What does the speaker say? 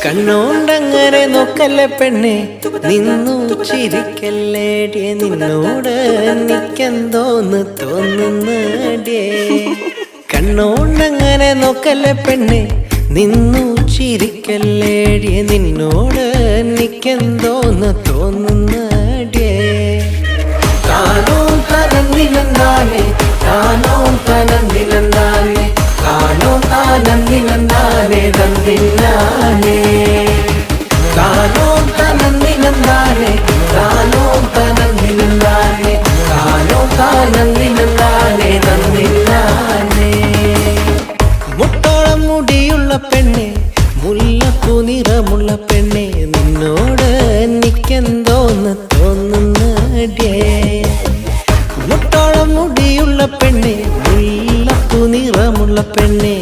കണ്ണോണ്ടങ്ങനെ നോക്കല്ലേ പെണ്ണെ, നിന്നു ചിരിക്കല്ലേടിയെ, നിന്നോട് എനിക്കെന്തോന്ന് തോന്നുന്നടിയേ. കണ്ണോണ്ടങ്ങനെ നോക്കല്ലേ പെണ്ണെ, നിന്നു ചിരിക്കല്ലേടിയെ, നിന്നോട് എനിക്കെന്തോന്ന് തോന്നുന്നടിയേ. താനോ തനന്നിലെന്താനേ, താനോ തനന്നിലെന്താനേ, താനോ താനന്നിലെന്താനേ തന്നില്ലാനേ. താനോ തനന്നിലെന്താനേ, താനോ തനന്നിലെന്താനേ, താനോ താനന്നിലെന്താനേ തന്നില്ലാനേ. മുട്ടോളം മുടിയുള്ള പെണ്ണെ, മുല്ലപ്പൂ നിറമുള്ള പെണ്ണെ, നിന്നോട് എനിക്കെന്തോന്ന് തോന്നുന്നടിയേ. മുട്ടോളം മുടിയുള്ള പെണ്ണെ, മുല്ലപ്പൂ നിറമുള്ള പെണ്ണെ,